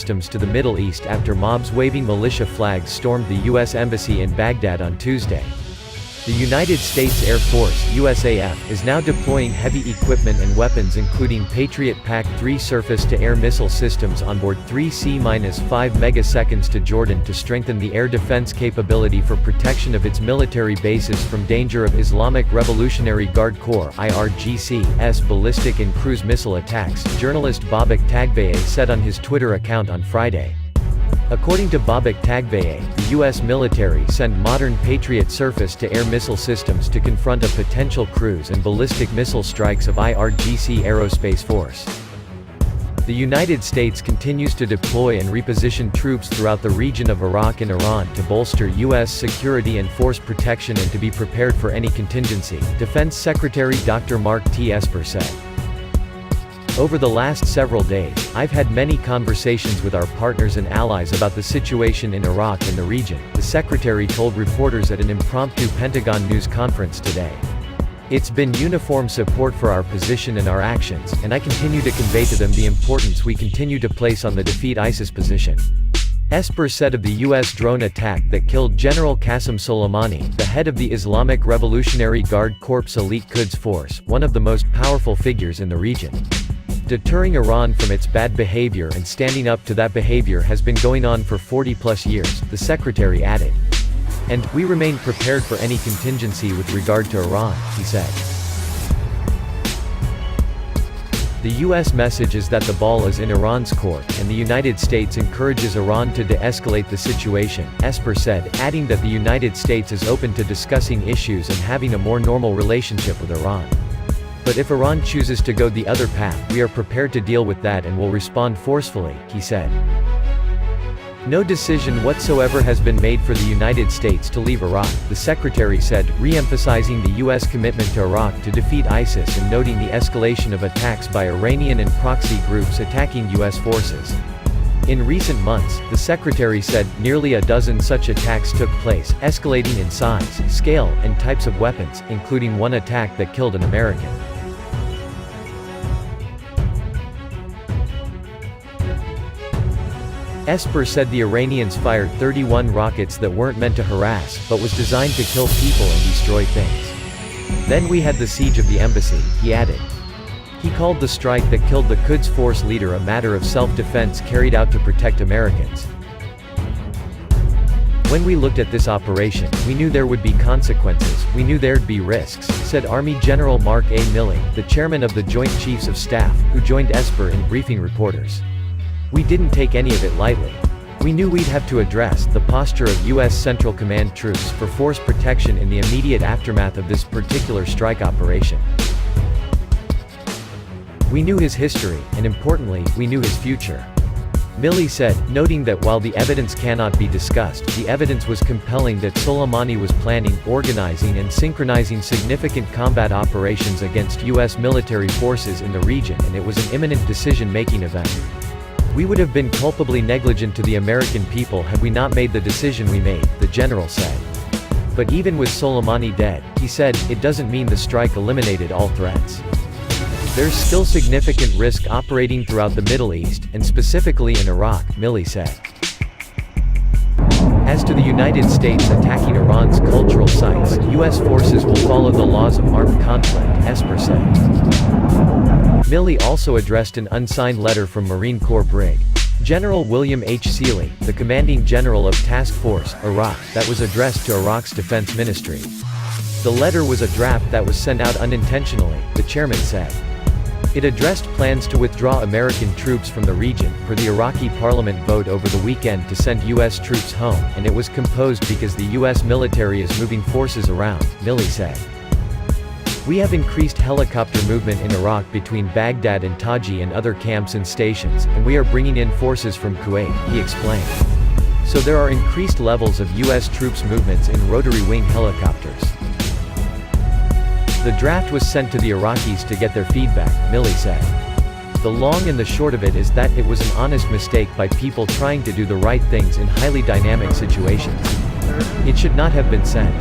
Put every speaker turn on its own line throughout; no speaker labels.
customs to the Middle East after mobs waving militia flags stormed the U.S. Embassy in Baghdad on Tuesday. The United States Air Force (USAF) is now deploying heavy equipment and weapons including Patriot PAC-3 surface-to-air missile systems on board 3 C-5 megaseconds to Jordan to strengthen the air defense capability for protection of its military bases from danger of Islamic Revolutionary Guard Corps (IRGC's) ballistic and cruise missile attacks, journalist Babak Tagbeye said on his Twitter account on Friday. According to Babak Tagbeye, the U.S. military sent modern Patriot surface-to-air missile systems to confront a potential cruise and ballistic missile strikes of IRGC Aerospace Force. The United States continues to deploy and reposition troops throughout the region of Iraq and Iran to bolster U.S. security and force protection and to be prepared for any contingency, Defense Secretary Dr. Mark T. Esper said. Over the last several days, I've had many conversations with our partners and allies about the situation in Iraq and the region, the secretary told reporters at an impromptu Pentagon news conference today. It's been uniform support for our position and our actions, and I continue to convey to them the importance we continue to place on the defeat ISIS position. Esper said of the U.S. drone attack that killed General Qasem Soleimani, the head of the Islamic Revolutionary Guard Corps elite Quds Force, one of the most powerful figures in the region. Deterring Iran from its bad behavior and standing up to that behavior has been going on for 40-plus years, the secretary added. And, we remain prepared for any contingency with regard to Iran, he said. The U.S. message is that the ball is in Iran's court, and the United States encourages Iran to de-escalate the situation, Esper said, adding that the United States is open to discussing issues and having a more normal relationship with Iran. But if Iran chooses to go the other path, we are prepared to deal with that and will respond forcefully, he said. No decision whatsoever has been made for the United States to leave Iraq, the secretary said, re-emphasizing the U.S. commitment to Iraq to defeat ISIS and noting the escalation of attacks by Iranian and proxy groups attacking U.S. forces. In recent months, the secretary said, nearly a dozen such attacks took place, escalating in size, scale, and types of weapons, including one attack that killed an American. Esper said the Iranians fired 31 rockets that weren't meant to harass, but was designed to kill people and destroy things. Then we had the siege of the embassy, he added. He called the strike that killed the Quds Force leader a matter of self-defense carried out to protect Americans. When we looked at this operation, we knew there would be consequences, we knew there'd be risks, said Army General Mark A. Milley, the chairman of the Joint Chiefs of Staff, who joined Esper in briefing reporters. We didn't take any of it lightly. We knew we'd have to address the posture of U.S. Central Command troops for force protection in the immediate aftermath of this particular strike operation. We knew his history, and importantly, we knew his future. Milley said, noting that while the evidence cannot be discussed, the evidence was compelling that Soleimani was planning, organizing and synchronizing significant combat operations against U.S. military forces in the region and it was an imminent decision-making event. We would have been culpably negligent to the American people had we not made the decision we made, the general said. But even with Soleimani dead, he said, it doesn't mean the strike eliminated all threats. There's still significant risk operating throughout the Middle East, and specifically in Iraq, Milley said. As to the United States attacking Iran's cultural sites, U.S. forces will follow the laws of armed conflict, Esper said. Milley also addressed an unsigned letter from Marine Corps Brig. General William H. Seeley, the commanding general of Task Force, Iraq, that was addressed to Iraq's defense ministry. The letter was a draft that was sent out unintentionally, the chairman said. It addressed plans to withdraw American troops from the region, per the Iraqi parliament vote over the weekend to send U.S. troops home, and it was composed because the U.S. military is moving forces around, Milley said. We have increased helicopter movement in Iraq between Baghdad and Taji and other camps and stations, and we are bringing in forces from Kuwait, he explained. So there are increased levels of U.S. troops movements in rotary wing helicopters. The draft was sent to the Iraqis to get their feedback, Milley said. The long and the short of it is that it was an honest mistake by people trying to do the right things in highly dynamic situations. It should not have been sent.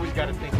always got to think